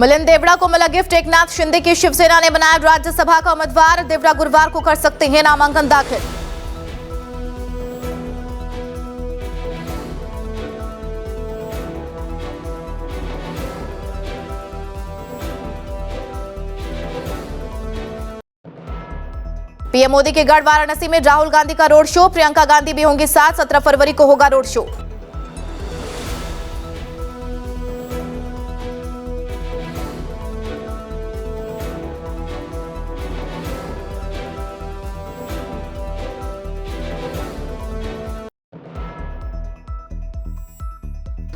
मिलिंद देवड़ा को मिला गिफ्ट। एकनाथ शिंदे की शिवसेना ने बनाया राज्यसभा का उम्मीदवार। देवड़ा गुरुवार को कर सकते हैं नामांकन दाखिल। पीएम मोदी के गढ़ वाराणसी में राहुल गांधी का रोड शो। प्रियंका गांधी भी होंगी साथ। 17 फरवरी को होगा रोड शो।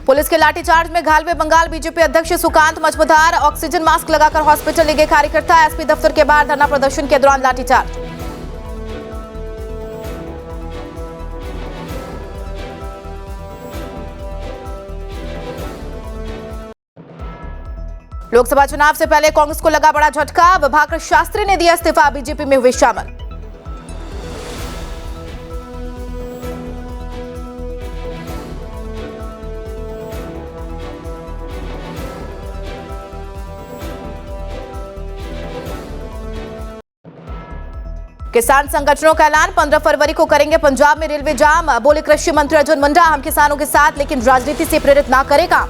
पुलिस के लाठीचार्ज में घायल में बंगाल बीजेपी अध्यक्ष सुकांत मजमुदार। ऑक्सीजन मास्क लगाकर हॉस्पिटल ले गए कार्यकर्ता। एसपी दफ्तर के बाहर धरना प्रदर्शन के दौरान लाठीचार्ज। लोकसभा चुनाव से पहले कांग्रेस को लगा बड़ा झटका। विभाकर शास्त्री ने दिया इस्तीफा। बीजेपी में हुए शामिल। किसान संगठनों का ऐलान। 15 फरवरी को करेंगे पंजाब में रेलवे जाम। बोले कृषि मंत्री अर्जुन मुंडा, हम किसानों के साथ, लेकिन राजनीति से प्रेरित ना करेगा।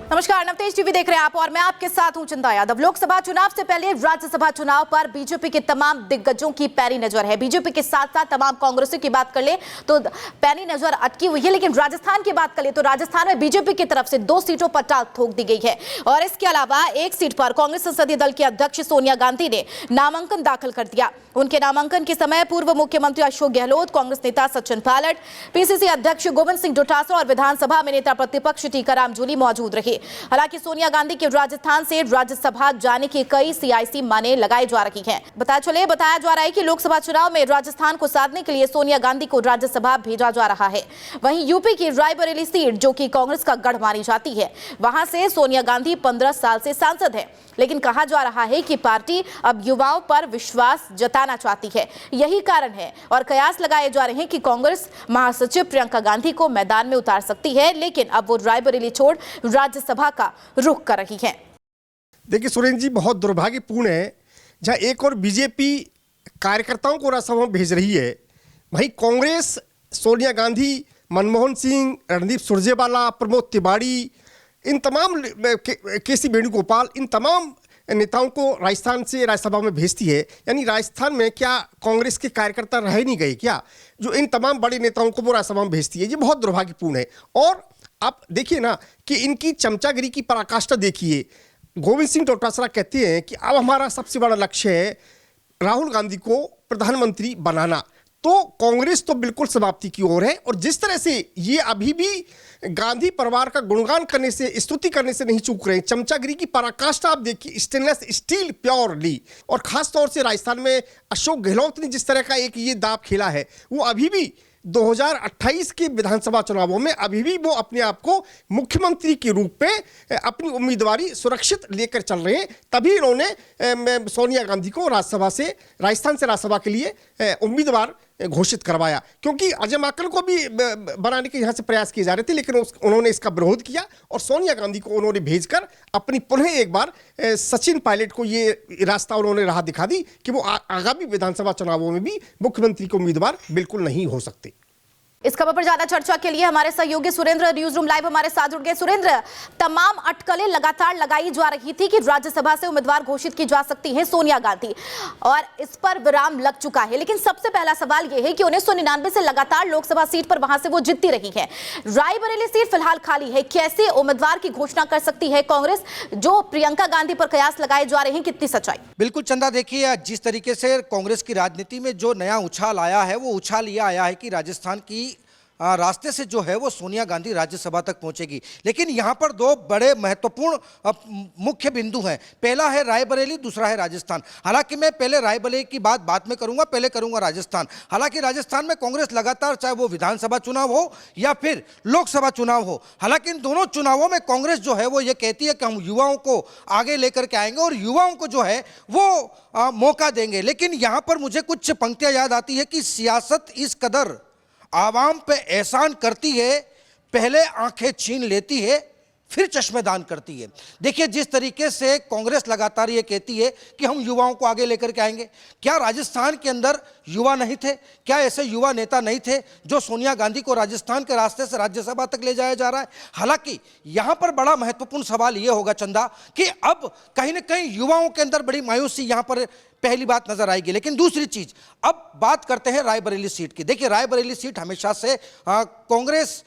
नमस्कार, नवतेज टीवी देख रहे हैं आप और मैं आपके साथ हूं चंदा यादव। लोकसभा चुनाव से पहले राज्यसभा चुनाव पर बीजेपी के तमाम दिग्गजों की पैनी नजर है। बीजेपी के साथ साथ तमाम कांग्रेसियों की बात कर ले तो पैनी नजर अटकी हुई है। लेकिन राजस्थान की बात कर ले तो राजस्थान में बीजेपी की तरफ से 2 सीटों पर टाल ठोक दी गई है और इसके अलावा एक सीट पर कांग्रेस संसदीय दल के अध्यक्ष सोनिया गांधी ने नामांकन दाखिल कर दिया। उनके नामांकन के समय पूर्व मुख्यमंत्री अशोक गहलोत, कांग्रेस नेता सचिन पायलट, पीसीसी अध्यक्ष गोविंद सिंह डोटासरा और विधानसभा में नेता प्रतिपक्ष टीकाराम जूली मौजूद रहे। हालांकि सोनिया गांधी के राजस्थान से राज्यसभा जाने की कई सियासी माने लगाई जा रही हैं। बताया जा रहा है कि लोकसभा चुनाव में राजस्थान को साधने के लिए सोनिया गांधी को राज्यसभा भेजा जा रहा है। वहीं यूपी की रायबरेली सीट, जो कि कांग्रेस का गढ़ मानी जाती है, वहां से सोनिया गांधी 15 साल से सांसद है। लेकिन कहा जा रहा है कि पार्टी अब युवाओं पर विश्वास जताना चाहती है। यही कारण है और कयास लगाए जा रहे हैं कि कांग्रेस महासचिव प्रियंका गांधी को मैदान में उतार सकती है। लेकिन अब वो रायबरेली छोड़ राज्यसभा का रुख कर रही है। देखिए सुरेंद्र जी, बहुत दुर्भाग्यपूर्ण है जहां एक और बीजेपी कार्यकर्ताओं को राज्यसभा में भेज रही है, वहीं कांग्रेस सोनिया गांधी, मनमोहन सिंह, रणदीप सुरजेवाला, प्रमोद तिवारी, इन तमाम केसी वेणुगोपाल, इन तमाम नेताओं को राजस्थान से राज्यसभा में भेजती है। यानी राजस्थान में क्या कांग्रेस के कार्यकर्ता रह नहीं गए क्या, जो इन तमाम बड़े नेताओं को वो राज्यसभा में भेजती है? ये बहुत दुर्भाग्यपूर्ण है। और आप देखिए ना कि इनकी चमचागिरी की पराकाष्ठा देखिए। गोविंद सिंह डोटासरा कहते हैं कि अब हमारा सबसे बड़ा लक्ष्य है राहुल गांधी को प्रधानमंत्री बनाना। तो कांग्रेस तो बिल्कुल समाप्ति की ओर है और जिस तरह से ये अभी भी गांधी परिवार का गुणगान करने से, स्तुति करने से नहीं चूक रहे हैं। चमचागिरी की पराकाष्ठा आप देखिए, स्टेनलेस स्टील प्योरली। और खास तौर से राजस्थान में अशोक गहलोत ने जिस तरह का एक ये दांव खेला है, वो अभी भी 2028 के विधानसभा चुनावों में अभी भी वो अपने आप को मुख्यमंत्री के रूप में अपनी उम्मीदवारी सुरक्षित लेकर चल रहे हैं। तभी इन्होंने सोनिया गांधी को राजस्थान से राज्यसभा के लिए उम्मीदवार घोषित करवाया, क्योंकि अजय माकन को भी बनाने के यहाँ से प्रयास किए जा रहे थे, लेकिन उन्होंने इसका विरोध किया और सोनिया गांधी को उन्होंने भेजकर अपनी पुनः एक बार सचिन पायलट को ये रास्ता उन्होंने राह दिखा दी कि वो आगामी विधानसभा चुनावों में भी मुख्यमंत्री के उम्मीदवार बिल्कुल नहीं हो सकते। इस खबर पर ज्यादा चर्चा के लिए हमारे सहयोगी सुरेंद्र न्यूज रूम लाइव हमारे साथ जुड़ गए। सुरेंद्र, तमाम अटकलें लगातार लगाई जा रही थी कि राज्यसभा से उम्मीदवार घोषित की जा सकती है सोनिया गांधी, और इस पर विराम लग चुका है। लेकिन सबसे पहला सवाल यह है कि 1999 से लगातार लोकसभा सीट पर वहां से वो जीतती रही है। रायबरेली सीट फिलहाल खाली है। कैसे उम्मीदवार की घोषणा कर सकती है कांग्रेस? जो प्रियंका गांधी पर कयास लगाए जा रहे हैं, कितनी सच्चाई? बिल्कुल चंदा, देखिए जिस तरीके से कांग्रेस की राजनीति में जो नया उछाल आया है, वो उछाल ये आया है कि राजस्थान की रास्ते से जो है वो सोनिया गांधी राज्यसभा तक पहुंचेगी। लेकिन यहां पर दो बड़े महत्वपूर्ण मुख्य बिंदु हैं। पहला है रायबरेली, दूसरा है राजस्थान। हालांकि मैं पहले रायबरेली की बात बाद में करूंगा, पहले करूंगा राजस्थान। हालांकि राजस्थान में कांग्रेस लगातार, चाहे वो विधानसभा चुनाव हो या फिर लोकसभा चुनाव हो, हालांकि इन दोनों चुनावों में कांग्रेस जो है वो ये कहती है कि हम युवाओं को आगे लेकर के आएंगे और युवाओं को जो है वो मौका देंगे। लेकिन यहां पर मुझे कुछ पंक्तियां याद आती है कि सियासत इस कदर आवाम पे एहसान करती है, पहले आंखें छीन लेती है फिर चश्मेदान करती है। देखिए, जिस तरीके से कांग्रेस लगातार ये कहती है कि हम युवाओं को आगे लेकर के आएंगे, क्या राजस्थान के अंदर युवा नहीं थे? क्या ऐसे युवा नेता नहीं थे जो सोनिया गांधी को राजस्थान के रास्ते से राज्यसभा तक ले जाया जा रहा है? हालांकि यहां पर बड़ा महत्वपूर्ण सवाल यह होगा चंदा कि अब कहीं ना कहीं युवाओं के अंदर बड़ी मायूसी यहां पर पहली बात नजर आएगी। लेकिन दूसरी चीज, अब बात करते हैं रायबरेली सीट की। देखिए, रायबरेली सीट हमेशा से कांग्रेस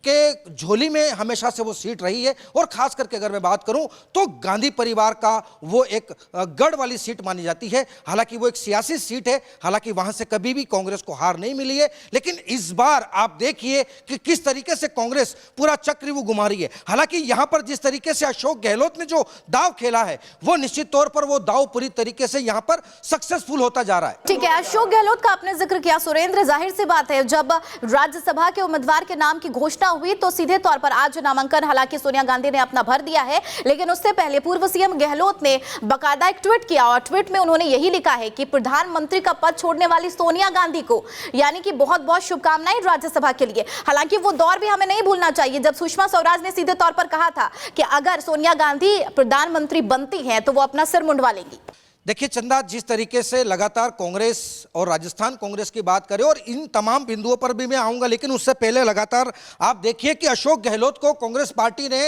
के झोली में हमेशा से वो सीट रही है और खास करके अगर मैं बात करूं तो गांधी परिवार का वो एक गढ़ वाली सीट मानी जाती है। हालांकि वो एक सियासी सीट है, हालांकि वहां से कभी भी कांग्रेस को हार नहीं मिली है। लेकिन इस बार आप देखिए कि किस तरीके से कांग्रेस पूरा चक्र वो घुमा रही है। हालांकि यहां पर जिस तरीके से अशोक गहलोत ने जो दाव खेला है, वो निश्चित तौर पर वो दाव पूरी तरीके से यहां पर सक्सेसफुल होता जा रहा है। ठीक है, अशोक गहलोत का आपने जिक्र किया सुरेंद्र, जाहिर सी बात है जब राज्यसभा के उम्मीदवार के नाम की घोषणा हुई तो सीधे तौर पर आज नामांकन हालांकि सोनिया गांधी ने अपना भर दिया है, लेकिन उससे पहले पूर्व सीएम गहलोत ने बाकायदा एक ट्वीट किया और ट्वीट में उन्होंने यही लिखा है कि प्रधानमंत्री का पद छोड़ने वाली सोनिया गांधी को यानी कि बहुत बहुत शुभकामनाएं राज्यसभा के लिए। हालांकि वो दौर भी हमें नहीं भूलना चाहिए जब सुषमा स्वराज ने सीधे तौर पर कहा था कि अगर सोनिया गांधी प्रधानमंत्री बनती हैं तो वो अपना सिर मुंडवा लेंगी। देखिए चंदा, जिस तरीके से लगातार कांग्रेस और राजस्थान कांग्रेस की बात करें और इन तमाम बिंदुओं पर भी मैं आऊंगा, लेकिन उससे पहले लगातार आप देखिए कि अशोक गहलोत को कांग्रेस पार्टी ने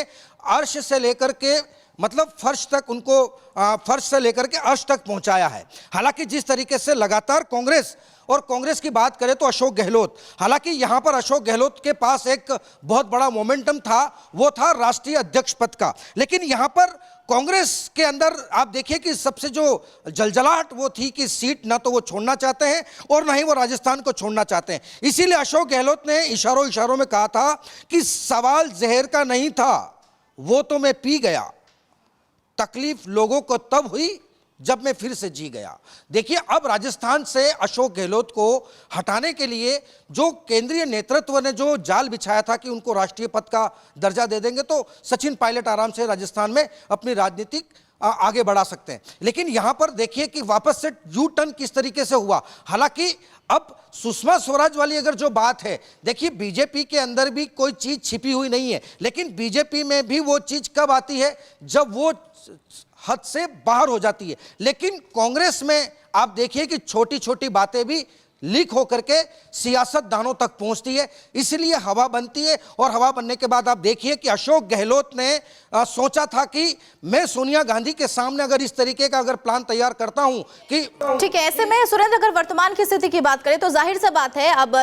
अर्श से लेकर के मतलब फर्श तक उनको फर्श से लेकर के अर्श तक पहुंचाया है। हालांकि जिस तरीके से लगातार कांग्रेस की बात करें तो अशोक गहलोत, हालांकि यहां पर अशोक गहलोत के पास एक बहुत बड़ा मोमेंटम था, वो था राष्ट्रीय अध्यक्ष पद का। लेकिन यहां पर कांग्रेस के अंदर आप देखिए कि सबसे जो जलजलाहट वो थी कि सीट ना तो वो छोड़ना चाहते हैं और ना ही वो राजस्थान को छोड़ना चाहते हैं। इसीलिए अशोक गहलोत ने इशारों में कहा था कि सवाल जहर का नहीं था, वो तो मैं पी गया, तकलीफ लोगों को तब हुई जब मैं फिर से जी गया। देखिए, अब राजस्थान से अशोक गहलोत को हटाने के लिए जो केंद्रीय नेतृत्व ने जो जाल बिछाया था कि उनको राष्ट्रीय पद का दर्जा दे देंगे तो सचिन पायलट आराम से राजस्थान में अपनी राजनीतिक आगे बढ़ा सकते हैं। लेकिन यहां पर देखिए कि वापस से यू टर्न किस तरीके से हुआ। हालांकि अब सुषमा स्वराज वाली अगर जो बात है, देखिए बीजेपी के अंदर भी कोई चीज छिपी हुई नहीं है, लेकिन बीजेपी में भी वो चीज कब आती है जब वो हद से बाहर हो जाती है। लेकिन कांग्रेस में आप देखिए कि छोटी छोटी बातें भी लीक होकर के सियासतदानों तक पहुंचती है, इसलिए हवा बनती है। और हवा बनने के बाद आप देखिए कि अशोक गहलोत ने सोचा था कि मैं सोनिया गांधी के सामने अगर इस तरीके का अगर प्लान तैयार करता हूं कि ठीक है, ऐसे में सुरेंद्र अगर वर्तमान की स्थिति की बात करें तो जाहिर सी बात है अब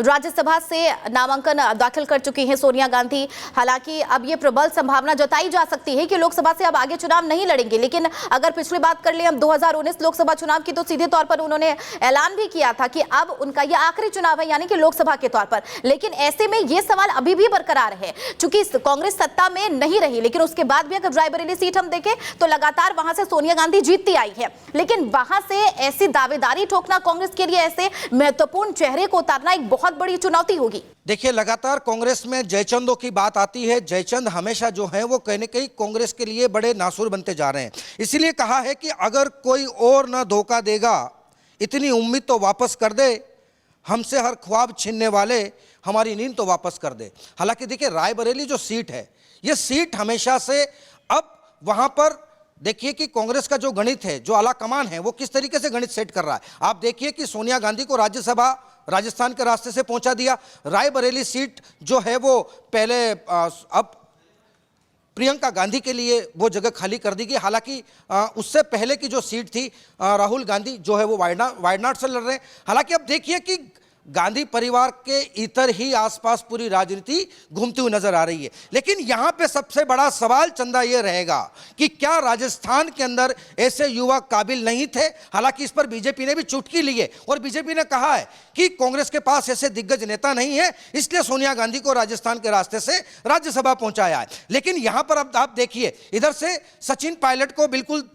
राज्यसभा से नामांकन दाखिल कर चुकी हैं सोनिया गांधी। हालांकि अब ये प्रबल संभावना जताई जा सकती है कि लोकसभा से अब आगे चुनाव नहीं लड़ेंगे। लेकिन अगर पिछली बात कर ले हम 2019 लोकसभा चुनाव की, तो सीधे तौर पर उन्होंने ऐलान भी किया था कि अब उनका यह आखिरी चुनाव है यानी कि लोकसभा के तौर पर। लेकिन ऐसे में यह सवाल अभी भी बरकरार है, चूंकि कांग्रेस सत्ता में नहीं रही, लेकिन उसके बाद भी अगर रायबरेली सीट हम देखें तो लगातार वहां से सोनिया गांधी जीतती आई है। लेकिन वहां से ऐसी दावेदारी ठोकना कांग्रेस के लिए, ऐसे महत्वपूर्ण चेहरे को उतारना एक बहुत बड़ी चुनौती होगी। देखिए, लगातार कांग्रेस में जयचंदों की बात आती है। जयचंद हमेशा जो है वो कहीं न कहीं कांग्रेस के लिए बड़े नासुर बनते जा रहे हैं। इसीलिए कहा है कि अगर कोई और ना धोखा देगा, इतनी उम्मीद तो वापस कर दे, हमसे हर ख्वाब छीनने वाले हमारी नींद तो वापस कर दे। हालांकि देखिए, रायबरेली जो सीट है, ये सीट हमेशा से अब वहां पर देखिए कि कांग्रेस का जो गणित है, जो आला कमान है, वो किस तरीके से गणित सेट कर रहा है। आप देखिए कि सोनिया गांधी को राज्यसभा राजस्थान के रास्ते से पहुंचा दिया। रायबरेली सीट जो है वो पहले अब प्रियंका गांधी के लिए वो जगह खाली कर दी गई। हालांकि उससे पहले की जो सीट थी राहुल गांधी जो है वो वायनाड से लड़ रहे हैं। हालांकि अब देखिए कि गांधी परिवार के इतर ही आसपास पूरी राजनीति घूमती हुई नजर आ रही है। लेकिन यहां पे सबसे बड़ा सवाल चंदा ये रहेगा कि क्या राजस्थान के अंदर ऐसे युवा काबिल नहीं थे। हालांकि इस पर बीजेपी ने भी चुटकी ली है और बीजेपी ने कहा है कि कांग्रेस के पास ऐसे दिग्गज नेता नहीं है, इसलिए सोनिया गांधी को राजस्थान के रास्ते से राज्यसभा पहुंचाया है। लेकिन यहां पर अब आप देखिए, इधर से सचिन पायलट को बिल्कुल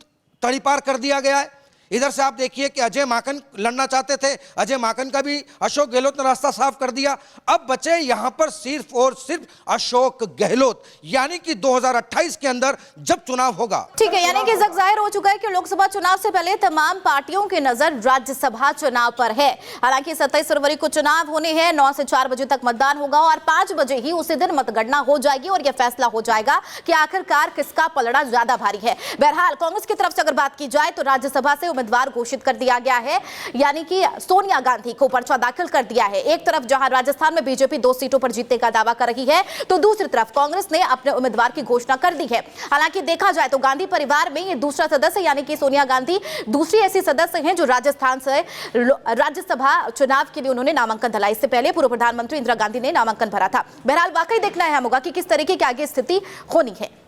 तड़ीपार कर दिया गया है, इधर से आप देखिए कि अजय माकन लड़ना चाहते थे, अजय माकन का भी अशोक गहलोत ने रास्ता साफ कर दिया। अब बचे यहां पर सिर्फ और सिर्फ अशोक गहलोत, यानी कि 2028 के अंदर जब चुनाव होगा। ठीक है, यानी कि जग जाहिर हो चुका है कि लोकसभा चुनाव से पहले तमाम पार्टियों की नजर राज्यसभा चुनाव पर है। हालांकि 27 फरवरी को चुनाव होने हैं, 9 से 4 बजे तक मतदान होगा और 5 बजे ही उसी दिन मतगणना हो जाएगी और यह फैसला हो जाएगा कि आखिरकार किसका पलड़ा ज्यादा भारी है। बहरहाल कांग्रेस की तरफ से अगर बात की जाए तो राज्यसभा से उम्मीदवार घोषित कर दिया गया है, यानी कि सोनिया गांधी को पर्चा दाखिल कर दिया है। एक तरफ जहां राजस्थान में बीजेपी 2 सीटों पर जीतने का दावा कर रही है, तो दूसरी तरफ कांग्रेस ने अपने उम्मीदवार की घोषणा कर दी है। हालांकि देखा जाए तो गांधी परिवार में ये दूसरा सदस्य यानी कि सोनिया गांधी दूसरी ऐसी सदस्य हैं जो राजस्थान से राज्यसभा चुनाव के लिए उन्होंने नामांकन डाला। इससे पहले पूर्व प्रधानमंत्री इंदिरा गांधी ने नामांकन भरा था। बहरहाल वाकई देखना है होगा कि किस तरीके की आगे स्थिति होनी है।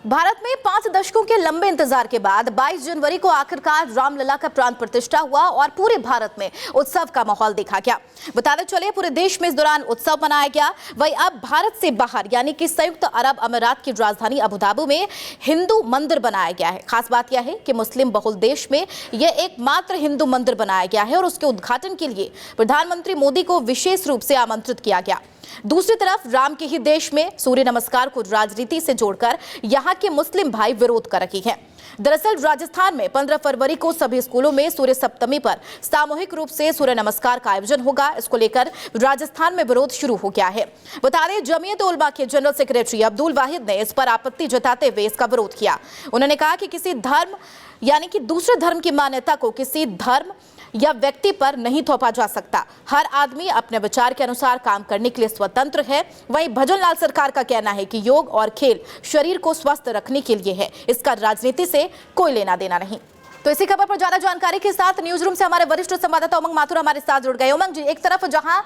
भारत में 5 दशकों के लंबे इंतजार के बाद 22 जनवरी को आखिरकार रामलला का प्राण प्रतिष्ठा हुआ और पूरे भारत में उत्सव का माहौल देखा गया। बताते चले पूरे देश में इस दौरान उत्सव मनाया गया। वहीं अब भारत से बाहर यानी कि संयुक्त अरब अमीरात की राजधानी अबू धाबी में हिंदू मंदिर बनाया गया है। खास बात यह है कि मुस्लिम बहुल देश में यह एकमात्र हिंदू मंदिर बनाया गया है और उसके उद्घाटन के लिए प्रधानमंत्री मोदी को विशेष रूप से आमंत्रित किया गया। दूसरी तरफ राम के ही देश में सूर्य नमस्कार को राजनीति से जोड़कर यहां के मुस्लिम भाई विरोध कर रहे हैं। दरअसल राजस्थान में 15 फरवरी को सभी स्कूलों में सूर्य सप्तमी पर सामूहिक रूप से सूर्य नमस्कार का आयोजन होगा। इसको लेकर राजस्थान में विरोध शुरू हो गया है। बता दें जमीयत उलमा के जनरल सेक्रेटरी अब्दुल वाहिद ने इस पर आपत्ति जताते हुए इसका विरोध किया। उन्होंने कहा कि किसी धर्म यानी कि दूसरे धर्म की मान्यता को किसी धर्म या व्यक्ति पर नहीं थोपा जा सकता। हर आदमी अपने विचार के अनुसार काम करने के लिए स्वतंत्र है। वहीं भजनलाल सरकार का कहना है कि योग और खेल शरीर को स्वस्थ रखने के लिए है, इसका राजनीति से कोई लेना देना नहीं। तो इसी खबर पर ज्यादा जानकारी के साथ न्यूज रूम से हमारे वरिष्ठ संवाददाता उमंग माथुर हमारे साथ जुड़ गए। उमंग जी, एक तरफ जहां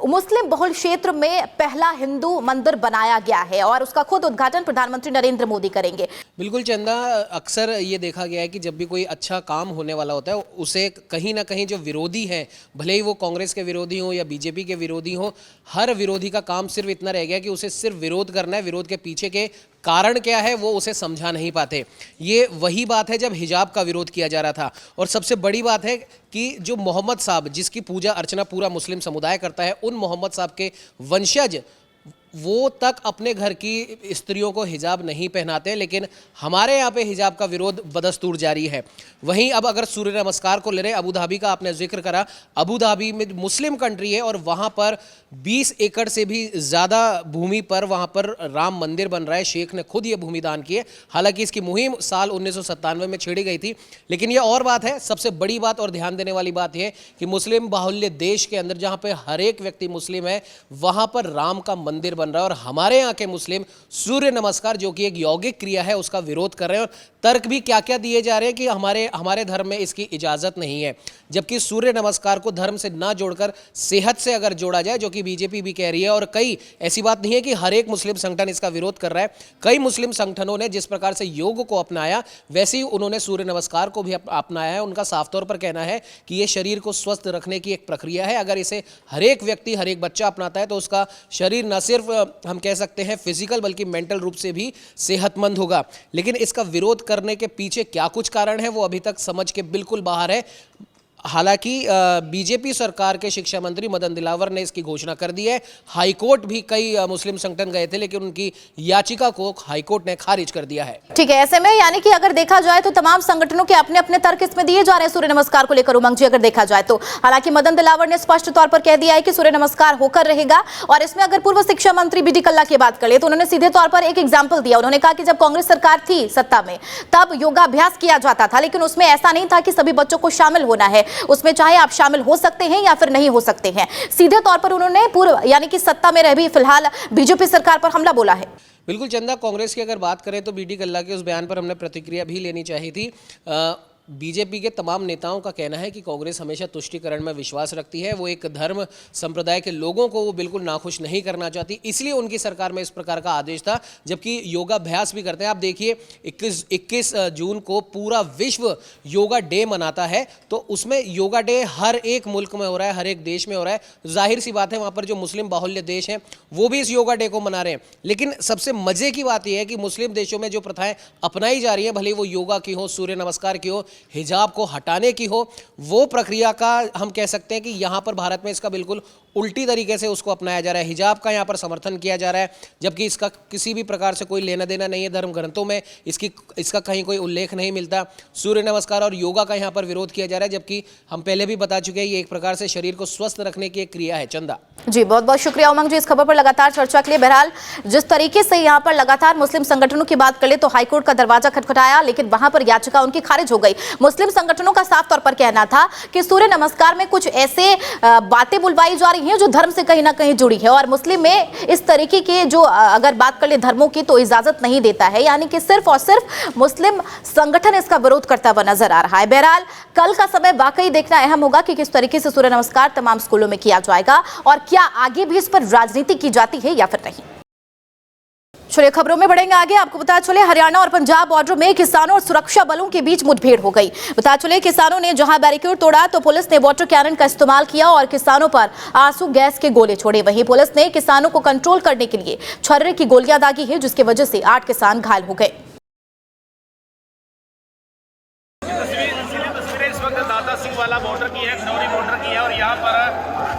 मुस्लिम बहुल क्षेत्र में पहला हिंदू मंदिर बनाया गया है और उसका खुद उद्घाटन प्रधानमंत्री नरेंद्र मोदी करेंगे। बिल्कुल चंदा, अक्सर ये देखा गया है कि जब भी कोई अच्छा काम होने वाला होता है उसे कहीं ना कहीं जो विरोधी हैं, भले ही वो कांग्रेस के विरोधी हों या बीजेपी के विरोधी हों, हर विरोधी का काम सिर्फ इतना रह गया कि उसे सिर्फ विरोध करना है। विरोध के पीछे के कारण क्या है वो उसे समझा नहीं पाते। ये वही बात है जब हिजाब का विरोध किया जा रहा था। और सबसे बड़ी बात है कि जो मोहम्मद साहब जिसकी पूजा अर्चना पूरा मुस्लिम समुदाय करता है, उन मोहम्मद साहब के वंशज वो तक अपने घर की स्त्रियों को हिजाब नहीं पहनाते, लेकिन हमारे यहाँ पे हिजाब का विरोध बदस्तूर जारी है। वहीं अब अगर सूर्य नमस्कार को ले रहे, अबू धाबी का आपने जिक्र करा, अबू धाबी में मुस्लिम कंट्री है और वहाँ पर 20 एकड़ से भी ज़्यादा भूमि पर वहाँ पर राम मंदिर बन रहा है। शेख ने खुद ये भूमि दान की है। हालांकि इसकी मुहिम साल 1997 में छेड़ी गई थी। लेकिन ये और बात है, सबसे बड़ी बात और ध्यान देने वाली बात यह कि मुस्लिम बाहुल्य देश के अंदर जहाँ पे हर एक व्यक्ति मुस्लिम है, वहाँ पर राम का मंदिर बन रहा है और हमारे यहाँ के मुस्लिम सूर्य नमस्कार जो कि एक यौगिक क्रिया है उसका विरोध कर रहे हैं। और तर्क भी क्या क्या दिए जा रहे हैं कि हमारे धर्म में इसकी इजाज़त नहीं है, जबकि सूर्य नमस्कार को धर्म से ना जोड़कर सेहत से अगर जोड़ा जाए, जो कि बीजेपी भी कह रही है। और कई ऐसी बात नहीं है कि हर एक मुस्लिम संगठन इसका विरोध कर रहा है। कई मुस्लिम संगठनों ने जिस प्रकार से योग को अपनाया वैसे ही उन्होंने सूर्य नमस्कार को भी अपनाया है। उनका साफ तौर पर कहना है कि ये शरीर को स्वस्थ रखने की एक प्रक्रिया है। अगर इसे हर एक व्यक्ति हर एक बच्चा अपनाता है तो उसका शरीर न सिर्फ हम कह सकते हैं फिजिकल बल्कि मेंटल रूप से भी सेहतमंद होगा। लेकिन इसका विरोध करने के पीछे क्या कुछ कारण है वो अभी तक समझ के बिल्कुल बाहर है। हालांकि बीजेपी सरकार के शिक्षा मंत्री मदन दिलावर ने इसकी घोषणा कर दी है। हाईकोर्ट भी कई मुस्लिम संगठन गए थे लेकिन उनकी याचिका को हाईकोर्ट ने खारिज कर दिया है। ठीक है, ऐसे में यानी कि अगर देखा जाए तो तमाम संगठनों के अपने अपने तर्क इसमें दिए जा रहे हैं सूर्य नमस्कार को लेकर। उमंग जी, अगर देखा जाए तो हालांकि मदन दिलावर ने स्पष्ट तौर पर कह दिया है कि सूर्य नमस्कार होकर रहेगा। और इसमें अगर पूर्व शिक्षा मंत्री बी डी कल्ला की बात करें तो उन्होंने सीधे तौर पर एक एग्जाम्पल दिया। उन्होंने कहा कि जब कांग्रेस सरकार थी सत्ता में तब योगाभ्यास किया जाता था, लेकिन उसमें ऐसा नहीं था कि सभी बच्चों को शामिल होना है। उसमें चाहे आप शामिल हो सकते हैं या फिर नहीं हो सकते हैं। सीधे तौर पर उन्होंने पूर्व यानी कि सत्ता में रह भी फिलहाल बीजेपी सरकार पर हमला बोला है। बिल्कुल चंदा, कांग्रेस की अगर बात करें तो बी डी कल्ला के उस बयान पर हमने प्रतिक्रिया भी लेनी चाहिए थी। बीजेपी के तमाम नेताओं का कहना है कि कांग्रेस हमेशा तुष्टीकरण में विश्वास रखती है। वो एक धर्म संप्रदाय के लोगों को वो बिल्कुल नाखुश नहीं करना चाहती, इसलिए उनकी सरकार में इस प्रकार का आदेश था। जबकि योगाभ्यास भी करते हैं। आप देखिए 21 जून को पूरा विश्व योगा डे मनाता है, तो उसमें योगा डे हर एक मुल्क में हो रहा है, हर एक देश में हो रहा है। जाहिर सी बात है वहाँ पर जो मुस्लिम बाहुल्य देश हैं वो भी इस योगा डे को मना रहे हैं। लेकिन सबसे मजे की बात यह है कि मुस्लिम देशों में जो प्रथाएं अपनाई जा रही हैं, भले वो योगा की हो, सूर्य नमस्कार की हो, हिजाब को हटाने की हो, वो प्रक्रिया का हम कह सकते हैं कि यहाँ पर भारत में इसका बिल्कुल उल्टी तरीके से उसको अपनाया जा रहा है। हिजाब का यहाँ पर समर्थन किया जा रहा है, जबकि इसका किसी भी प्रकार से कोई लेना देना नहीं है। धर्म ग्रंथों में इसका कहीं कोई उल्लेख नहीं मिलता। सूर्य नमस्कार और योगा का यहाँ पर विरोध किया जा रहा है, जबकि हम पहले भी बता चुके हैं ये एक प्रकार से शरीर को स्वस्थ रखने की एक क्रिया है। चंदा जी, बहुत बहुत शुक्रिया उमंग जी इस खबर पर लगातार चर्चा के लिए। बहरहाल जिस तरीके से यहाँ पर लगातार मुस्लिम संगठनों की बात कर ले तो हाईकोर्ट का दरवाजा खटखटाया, लेकिन वहां पर याचिका उनकी खारिज हो गई। मुस्लिम संगठनों का साफ तौर पर कहना था कि सूर्य नमस्कार में कुछ ऐसे बातें बुलवाई जा रही हैं जो धर्म से कहीं ना कहीं जुड़ी है, और मुस्लिम में इस तरीके के जो अगर बात कर ले धर्मों की तो इजाजत नहीं देता है, यानी कि सिर्फ और सिर्फ मुस्लिम संगठन इसका विरोध करता हुआ नजर आ रहा है। बहरहाल कल का समय वाकई देखना अहम होगा कि किस तरीके से सूर्य नमस्कार तमाम स्कूलों में किया जाएगा और क्या आगे भी इस पर राजनीति की जाती है या फिर नहीं। चलिए खबरों में बढ़ेंगे आगे। आपको बता चले हरियाणा और पंजाब बॉर्डर में किसानों और सुरक्षा बलों के बीच मुठभेड़ हो गई। बता चले किसानों ने जहां बैरिकेड तोड़ा तो पुलिस ने वाटर कैनन का इस्तेमाल किया और किसानों पर आंसू गैस के गोले छोड़े। वहीं पुलिस ने किसानों को कंट्रोल करने के लिए छर्रे की गोलियां दागी है, जिसकी वजह से 8 किसान घायल हो गए। इस वक्त दाता सिंह वाला बॉर्डर की है, खनौरी बॉर्डर की है, और यहाँ पर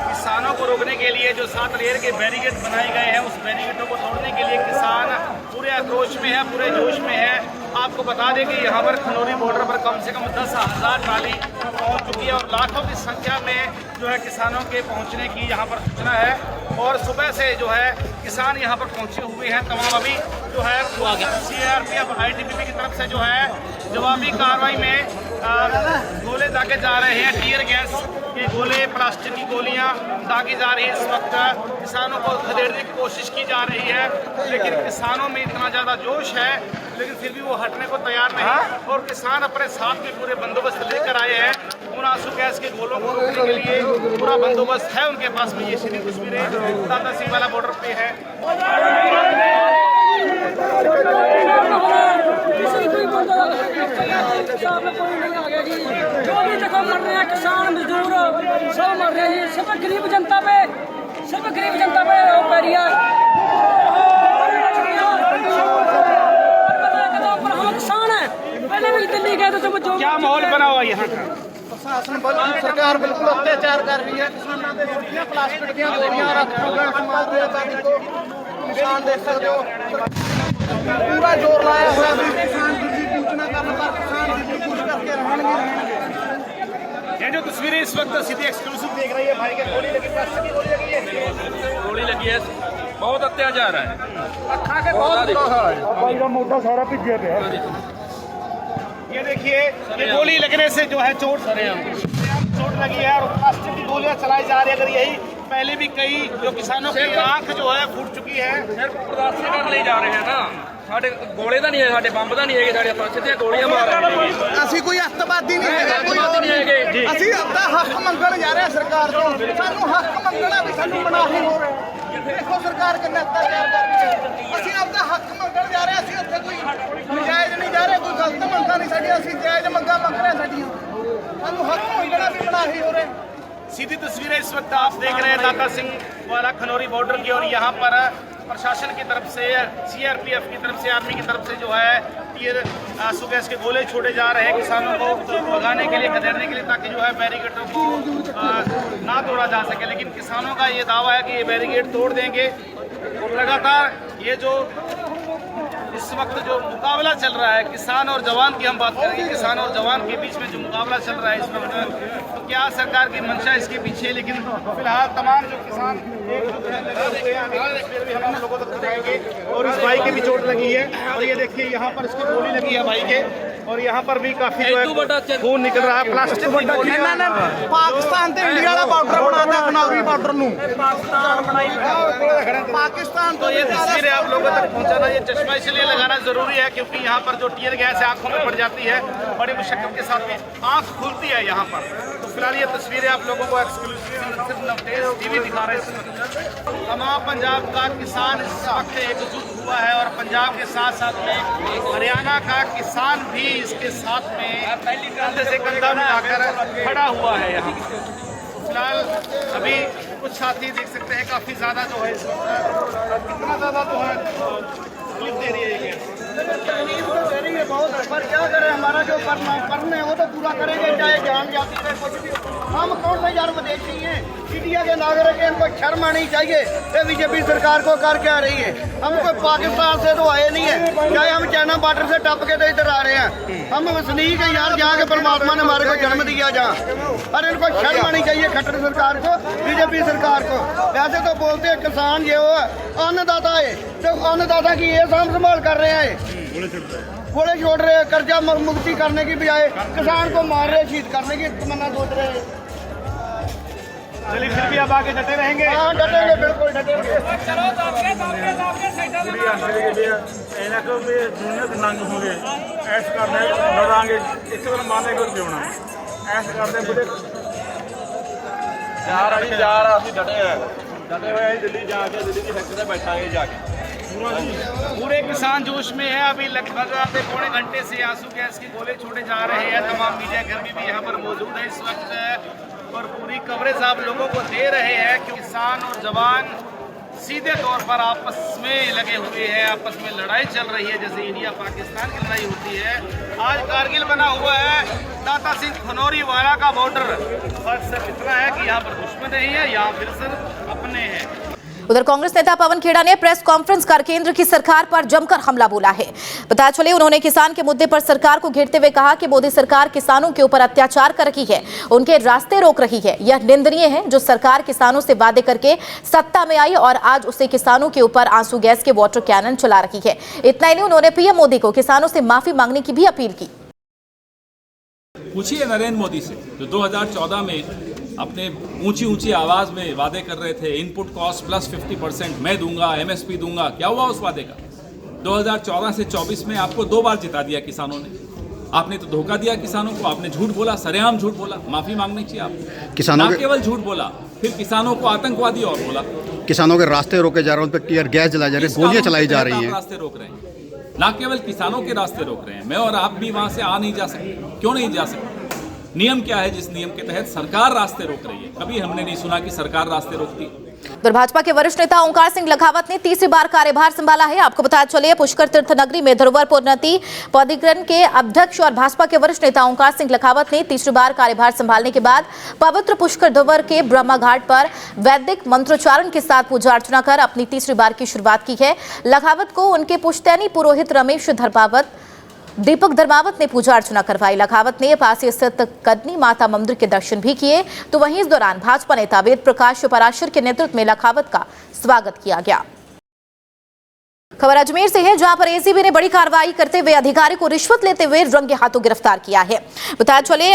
किसानों को रोकने के लिए जो 7 लेयर के बैरिकेड बनाए गए हैं, उस बैरिकेडों को तोड़ने के लिए किसान पूरे आक्रोश में है, पूरे जोश में है। आपको बता दें कि यहाँ पर खनौरी बॉर्डर पर कम से कम 10,000 ट्राली पहुँच चुकी है और लाखों की संख्या में जो है किसानों के पहुँचने की यहाँ पर सूचना है। और सुबह से जो है किसान यहाँ पर पहुँचे हुए हैं। तमाम अभी जो है CRPF ITBP की तरफ से जो है जवाबी कार्रवाई में गोले दागे जा रहे हैं। टीयर गैस के गोले, प्लास्टिक की गोलियां दागी जा रही है। इस वक्त किसानों को खदेड़ने की कोशिश की जा रही है, लेकिन किसानों में इतना ज़्यादा जोश है, लेकिन फिर भी वो हटने को तैयार नहीं। और किसान अपने साथ में पूरे बंदोबस्त लेकर आए हैं। उन आंसू गैस के गोलों को रोकने के लिए पूरा बंदोबस्त है उनके पास में। ये सीधी तस्वीरें दाता सिंह वाला बॉर्डर पे है। जो भी देखो मर रहे हैं किसान मजदूर सब मर रहे हैं। सब गरीब जनता पे पैरिया हम किसान है। पहले भी दिल्ली गए तो जो क्या माहौल बना हुआ यहाँ का? प्रशासन सरकार बिल्कुल अत्याचार कर रही है। किसानों के गोलियां, प्लास्टिक की गोलियां किसान देख सकते हो पूरा जोर लाया हुआ है। किसान सूचना करने पर किसान कुछ करके रहेंगे। ये जो तस्वीरें इस वक्त सीधी एक्सक्लूसिव देख रही है भाई के गोली लगी, प्लास्टिक की गोली लगी है, गोली लगी है। बहुत अत्याचार है। अखा के बहुत बुरा हाल है। भाई का मोटा सारा भिजे पे ये देखिए ये गोली लगने से जो है चोट लगी है और प्लास्टिक की गोलियां चलाई जा रही है। अगर यही पहले भी कई जो किसानों की आंख जो है फूट चुकी है। सिर्फ बर्दाश्त कर ले जा रहे हैं ना। ਸਾਡੇ ਗੋਲੇ ਤਾਂ ਨਹੀਂ ਹੈ, ਸਾਡੇ ਬੰਬ ਤਾਂ ਨਹੀਂ ਹੈਗੇ, ਸਾਡੇ ਹੱਥਾਂ ਸਿੱਧੀਆਂ ਗੋਲੀਆਂ ਮਾਰ ਰਹੇ ਨੇ। ਅਸੀਂ ਕੋਈ ਅੱਤਵਾਦੀ ਨਹੀਂ ਹੈਗਾ, ਕੋਈ ਨਹੀਂ ਹੈਗੇ ਜੀ। ਅਸੀਂ ਆਪਣਾ ਹੱਕ ਮੰਗਣ ਜਾ ਰਹੇ ਹਾਂ ਸਰਕਾਰ ਤੋਂ। ਸਾਨੂੰ ਹੱਕ ਮੰਗਣਾ ਵੀ ਸਾਨੂੰ ਮਨਾਹੀ ਹੋ ਰਿਹਾ। ਦੇਖੋ ਸਰਕਾਰ ਕਿੰਨਾ ਅਤਿਆਚਾਰ ਕਰ ਰਹੀ ਹੈ। ਅਸੀਂ ਆਪਣਾ ਹੱਕ ਮੰਗਣ ਜਾ ਰਹੇ ਹਾਂ। ਅਸੀਂ ਉੱਥੇ ਕੋਈ ਨਜਾਇਜ਼ ਨਹੀਂ ਜਾ ਰਹੇ, ਕੋਈ ਗਲਤ ਮੰਗਾਂ ਨਹੀਂ ਸਾਡੀਆਂ। ਅਸੀਂ ਜਾਇਜ਼ ਮੰਗਾਂ ਮੰਗ ਰਹੇ ਹਾਂ ਸਾਡੀਆਂ। ਸਾਨੂੰ ਹੱਕ ਮੰਗਣਾ ਵੀ ਮਨਾਹੀ ਹੋ ਰਿਹਾ। सीधी तस्वीरें इस वक्त आप देख रहे हैं दाता सिंह वाला खनौरी बॉर्डर की, और यहाँ पर प्रशासन की तरफ से, CRPF की तरफ से, आर्मी की तरफ से जो है टीयर आंसू गैस के गोले छोड़े जा रहे हैं किसानों को भगाने के लिए, खदेड़ने के लिए, ताकि जो है बैरिकेडों को ना तोड़ा जा सके। लेकिन किसानों का ये दावा है कि ये बैरिकेड तोड़ देंगे। और लगातार ये जो इस वक्त जो मुकाबला चल रहा है किसान और जवान की हम बात करेंगे, किसान और जवान के बीच में जो मुकाबला चल रहा है इस वक्त, तो क्या सरकार की मंशा इसके पीछे। लेकिन फिलहाल तमाम जो किसान भी हम लोगों तक पहुँचाएंगे। और इस भाई के भी चोट लगी है और ये देखिए यहाँ पर इसको गोली लगी है भाई के। और यहाँ पर भी काफी जो है खून निकल रहा है। प्लास्टिक की गोलियां ਪਾਕਿਸਤਾਨ ਤੇ ਇੰਡੀਆ ਵਾਲਾ ਬਾਰਡਰ ਬਣਾਤਾ ਖਨੌਰੀ ਬਾਰਡਰ ਨੂੰ ਪਾਕਿस्तान तो ये तस्वीरें आप लोगों तक पहुंचाना, ये चश्मा इसलिए लगाना जरूरी है क्योंकि यहाँ पर जो टीयर गैस है आंखों में पड़ जाती है, बड़ी मुशक्कत के साथ में आंख खुलती है यहाँ पर। तो फिलहाल ये तस्वीरें आप लोगों को एक्सक्लूसिव नवतेज टीवी दिखा रहे हैं। तमाम पंजाब का किसान इस वक्त एकजुट हुआ है और पंजाब के साथ साथ में हरियाणा का किसान भी इसके साथ में कंधे से कंधा मिलाकर खड़ा हुआ है यहाँ। फिलहाल अभी कुछ साथी देख सकते हैं काफी ज्यादा जो है कितना ज्यादा तो है तकलीफ दे रही है ये। बहुत है, पर क्या करें, हमारा जो करना है वो तो पूरा करेंगे, चाहे जान जाती है कुछ भी। हम कौन सा यार विदेशी हैं, इंडिया के नागरिक हैं, इनको शर्म आनी चाहिए। ये बीजेपी सरकार को कर क्या रही है? हम कोई पाकिस्तान से तो आए नहीं है, चाहे हम चाइना बॉर्डर से टप के तो इधर आ रहे हैं। हम वसनीक हैं यार, जहाँ के परमात्मा ने हमारे को जन्म दिया जहाँ, और इनको शर्म आनी चाहिए खट्टर सरकार को, बीजेपी सरकार को। वैसे तो बोलते हैं किसान ये वो अन्नदाता है, तो अन्नदाता की ये साम संभाल कर रहे हैं, गोले छोड़ रहे हैं, कर्जा मुक्ति करने की बजाय किसान को मार रहे, शहीद करने की तमन्ना सोच रहे हैं। चलिए फिर भी आप आगे डटे रहेंगे। हाँ डटेंगे, बिल्कुल डटेंगे। ਇਹਨਾਂ ਕੋ ਵੀ ਦੁਨੀਆ ਦੇ ਨੰਗ ਹੋਗੇ ਐਸ ਕਰਦੇ ਲੜਾਂਗੇ ਇੱਕ ਵਾਰ ਮਾਨੇ ਕੋ ਜਿਉਣਾ ਐਸ ਕਰਦੇ ਬੁਰੇ ਯਾਰ ਅਸੀਂ ਡਟੇ ਹੋਏ ਅਸੀਂ ਦਿੱਲੀ ਜਾ ਕੇ ਦਿੱਲੀ ਦੀ ਫੈਕਟਰੀ ਤੇ ਬੈਠਾਂਗੇ ਜਾ ਕੇ पूरे किसान जोश में है। अभी लगभग आधे पौने घंटे से आंसू गैस के गोले छोड़े जा रहे हैं। तमाम मीडिया कर्मी भी यहाँ पर मौजूद है इस वक्त और पूरी कवरेज आप लोगों को दे रहे हैं कि किसान और जवान सीधे तौर पर आपस में लगे हुए हैं, आपस में लड़ाई चल रही है जैसे इंडिया पाकिस्तान की लड़ाई होती है। आज कारगिल बना हुआ है दाता सिंह खनौरी वाला का बॉर्डर। फर्क सिर्फ इतना है कि यहाँ पर दुश्मन नहीं है, यहाँ फिर सिर्फ अपने हैं। उधर कांग्रेस नेता पवन खेड़ा ने प्रेस कॉन्फ्रेंस कर केंद्र की सरकार पर जमकर हमला बोला है। बताया चले उन्होंने किसान के मुद्दे पर सरकार को घेरते हुए कहा कि मोदी सरकार किसानों के ऊपर अत्याचार कर रही है, उनके रास्ते रोक रही है। यह निंदनीय है जो सरकार किसानों से वादे करके सत्ता में आई और आज उसे किसानों के ऊपर आंसू गैस के वाटर कैनन चला रही है। इतना ही नहीं, उन्होंने पीएम मोदी को किसानों से माफी मांगने की भी अपील की। पूछिए नरेंद्र मोदी से जो 2014 में अपने ऊंची आवाज में वादे कर रहे थे, इनपुट कॉस्ट प्लस 50% मैं दूंगा, एमएसपी दूंगा, क्या हुआ उस वादे का? 2014 से 24 में आपको 2 बार जिता दिया किसानों ने। आपने तो धोखा दिया किसानों को, आपने झूठ बोला, सरेआम झूठ बोला, माफी मांगनी चाहिए आपको। किसानों के केवल झूठ बोला, फिर किसानों को आतंकवादी और बोला। किसानों के रास्ते रोके जा रहे हैं, उन पर टीयर गैस जलाई जा रही है, गोलियां चलाई जा रही हैं। रास्ते रोक रहे हैं, ना केवल किसानों के रास्ते रोक रहे हैं, मैं और आप भी वहां से आ नहीं जा सकते। क्यों नहीं जा सकते? नियम क्या है जिस नियम के तहत सरकार रास्ते रोक रही है? कभी हमने नहीं सुना कि सरकार रास्ते रोकती। उधर भाजपा के वरिष्ठ नेता ओंकार सिंह लखावत ने तीसरी बार कार्यभार संभाला है। आपको बताया चले पुष्कर तीर्थ नगरी में धरोहर प्रोन्नति प्राधिकरण के अध्यक्ष और भाजपा के वरिष्ठ नेता ओंकार सिंह लखावत ने तीसरी बार कार्यभार संभालने के बाद पवित्र पुष्कर धरोहर के ब्रह्मा घाट पर वैदिक मंत्रोच्चारण के साथ पूजा अर्चना कर अपनी तीसरी बार की शुरुआत की है। लखावत को उनके पुश्तैनी पुरोहित रमेश धर्मावत, दीपक धर्मावत ने पूजा अर्चना करवाई। लखावत ने पास स्थित कदनी माता मंदिर के दर्शन भी किए। तो वहीं इस दौरान भाजपा नेता वेद प्रकाश पराशर के नेतृत्व में लखावत का स्वागत किया गया। खबर अजमेर से है, जहां पर एसीबी ने बड़ी कार्रवाई करते हुए अधिकारी को रिश्वत लेते हुए रंगे हाथों गिरफ्तार किया है। बताया चले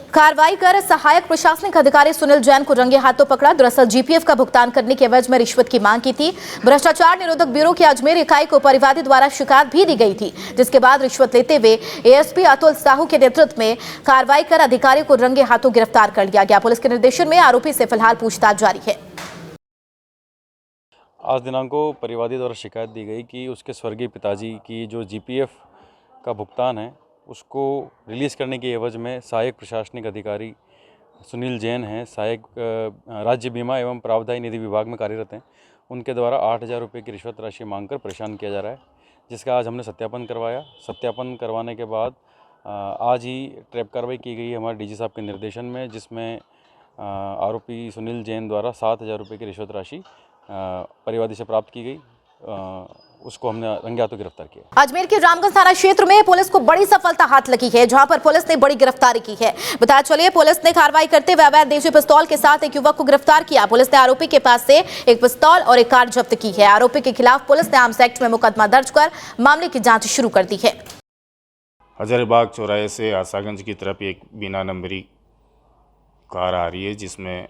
कार्रवाई कर सहायक प्रशासनिक अधिकारी सुनील जैन को रंगे हाथों पकड़ा। दरअसल जीपीएफ का भुगतान करने के एवज में रिश्वत की मांग की थी। भ्रष्टाचार निरोधक ब्यूरो की अजमेर इकाई को परिवादी द्वारा शिकायत भी दी गई थी, जिसके बाद रिश्वत लेते हुए एएसपी अतुल साहू के नेतृत्व में कार्रवाई कर अधिकारी को रंगे हाथों गिरफ्तार कर लिया गया। पुलिस के निर्देशन में आरोपी से फिलहाल पूछताछ जारी है। आज दिनांक को परिवादी द्वारा शिकायत दी गई कि उसके स्वर्गीय पिताजी की जो जीपीएफ का भुगतान है उसको रिलीज़ करने की एवज में सहायक प्रशासनिक अधिकारी सुनील जैन हैं, सहायक राज्य बीमा एवं प्रावधायी निधि विभाग में कार्यरत हैं, उनके द्वारा 8,000 रुपये की रिश्वत राशि मांगकर परेशान किया जा रहा है, जिसका आज हमने सत्यापन करवाया। सत्यापन करवाने के बाद आज ही ट्रैप कार्रवाई की गई हमारे डीजी साहब के निर्देशन में, जिसमें आरोपी सुनील जैन द्वारा 7,000 रुपये की रिश्वत राशि परिवादी से प्राप्त की गई। उसको हमने रंगे हाथों गिरफ्तार किया। अजमेर के रामगंज थाना क्षेत्र में पुलिस को बड़ी सफलता हाथ लगी है, जहां पर पुलिस ने बड़ी गिरफ्तारी की है। बताया चलिए पुलिस ने कार्रवाई करते हुए अवैध देशी पिस्तौल के साथ एक युवक को गिरफ्तार किया। पुलिस ने आरोपी के पास से एक पिस्तौल और एक कार जब्त की है। आरोपी के खिलाफ पुलिस ने आर्म्स एक्ट में मुकदमा दर्ज कर मामले की जांच शुरू कर दी है। हजारीबाग चौराहे से आसागंज की तरफ एक बिना नंबरी कार आ रही है, जिसमें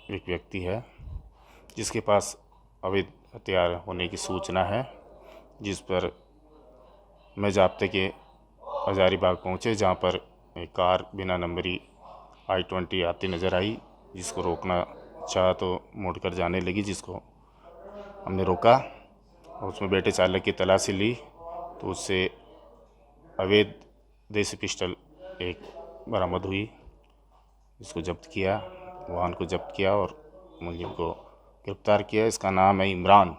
एक व्यक्ति है जिसके पास अवैध हथियार होने की सूचना है, जिस पर मैं जाब्ते के हजारीबाग पहुंचे, जहां पर एक कार बिना नंबरी I-20 आती नज़र आई, जिसको रोकना चाहा तो मुड़कर जाने लगी, जिसको हमने रोका और उसमें बैठे चालक की तलाशी ली तो उससे अवैध देसी पिस्टल एक बरामद हुई। इसको जब्त किया, वाहन को जब्त किया और मुलजिम को गिरफ्तार किया। इसका नाम है इमरान।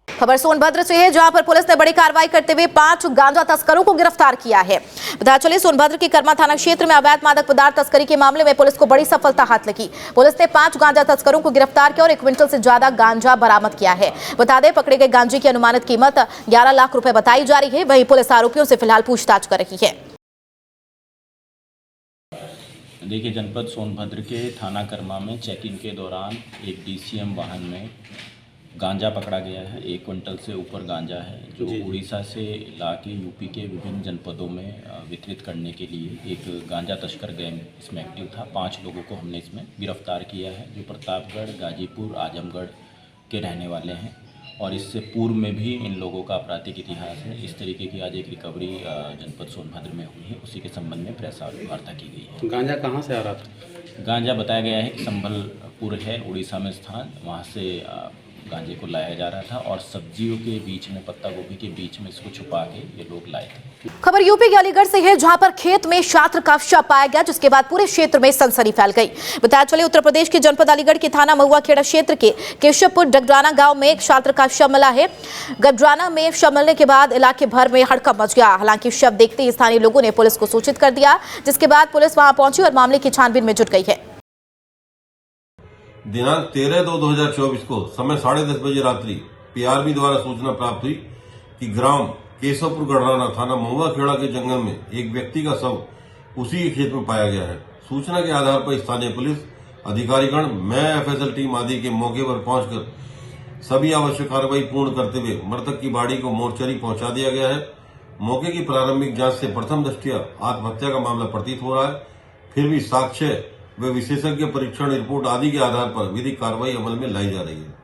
खबर सोनभद्र से है, जहां पर पुलिस ने बड़ी कार्रवाई करते हुए 5 गांजा तस्करों को गिरफ्तार किया है। बताया चले सोनभद्र के कर्मा थाना क्षेत्र में अवैध मादक पदार्थ तस्करी के मामले में पुलिस को बड़ी सफलता हाथ लगी। पुलिस ने 5 गांजा तस्करों को गिरफ्तार किया और 1 क्विंटल से ज्यादा गांजा बरामद किया है। बता दें, पकड़े गए गांजे की अनुमानित कीमत 11 लाख रुपए बताई जा रही है। वहीं पुलिस आरोपियों से फिलहाल पूछताछ कर रही है। देखिए, जनपद सोनभद्र के थाना कर्मा में चेकिंग के दौरान एक DCM वाहन में गांजा पकड़ा गया है। 1 क्विंटल से ऊपर गांजा है, जो उड़ीसा से लाके यूपी के विभिन्न जनपदों में वितरित करने के लिए एक गांजा तस्कर गैंग इसमें एक्टिव था। 5 लोगों को हमने इसमें गिरफ्तार किया है, जो प्रतापगढ़, गाजीपुर, आजमगढ़ के रहने वाले हैं और इससे पूर्व में भी इन लोगों का आपराधिक इतिहास है। इस तरीके की आज एक रिकवरी जनपद सोनभद्र में हुई है, उसी के संबंध में प्रेस वार्ता की गई है। गांजा कहाँ से आ रहा था? गांजा बताया गया है कि संबलपुर है उड़ीसा में स्थान, वहाँ से गांजे को लाया जा रहा था और सब्जियों के बीच में, पत्ता गोभी के बीच में इसको छुपा के ये लोग लाए थे। खबर यूपी के अलीगढ़ से है, जहां पर खेत में छात्र का शव पाया गया, जिसके बाद पूरे क्षेत्र में सनसनी फैल गई। बताया चले, उत्तर प्रदेश के जनपद अलीगढ़ के थाना महुआ खेड़ा क्षेत्र के केशवपुर डगड्राना गांव में एक छात्र का शव मिला है। गडराना में शव मिलने के बाद इलाके भर में हड़कंप मच गया। हालांकि शव देखते ही स्थानीय लोगों ने पुलिस को सूचित कर दिया, जिसके बाद पुलिस वहां पहुंची और मामले की छानबीन में जुट गई है। दिनांक 13/2/2024 को समय 10:30 बजे रात्रि PRB द्वारा सूचना प्राप्त हुई कि ग्राम केशवपुर गढ़राना थाना महुआ खेड़ा के जंगल में एक व्यक्ति का शव उसी के खेत में पाया गया है। सूचना के आधार पर स्थानीय पुलिस अधिकारीगण, मैं FSL टीम आदि के मौके पर पहुंचकर सभी आवश्यक कार्रवाई पूर्ण करते हुए मृतक की बॉडी को मोर्चरी पहुंचा दिया गया है। मौके की प्रारंभिक जांच से प्रथम दृष्टया आत्महत्या का मामला प्रतीत हो रहा है, फिर भी साक्ष्य व विशेषज्ञ परीक्षण रिपोर्ट आदि के आधार पर विधिक कार्रवाई अमल में लाई जा रही है।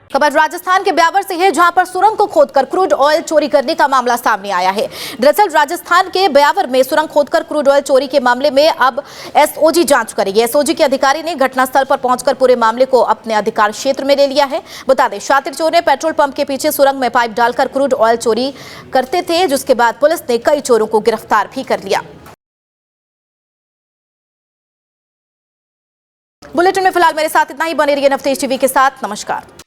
खबर राजस्थान के ब्यावर से है, जहां पर सुरंग को खोदकर क्रूड ऑयल चोरी करने का मामला सामने आया है। दरअसल राजस्थान के ब्यावर में सुरंग खोदकर क्रूड ऑयल चोरी के मामले में अब SOG जांच करेगी। SOG के अधिकारी ने घटनास्थल पर पहुंचकर पूरे मामले को अपने अधिकार क्षेत्र में ले लिया है। बता दें, शातिर चोर ने पेट्रोल पंप के पीछे सुरंग में पाइप डालकर क्रूड ऑयल चोरी करते थे, जिसके बाद पुलिस ने कई चोरों को गिरफ्तार भी कर लिया। बुलेटिन में फिलहाल मेरे साथ इतना ही। बने रहिए नवतेज टीवी के साथ। नमस्कार।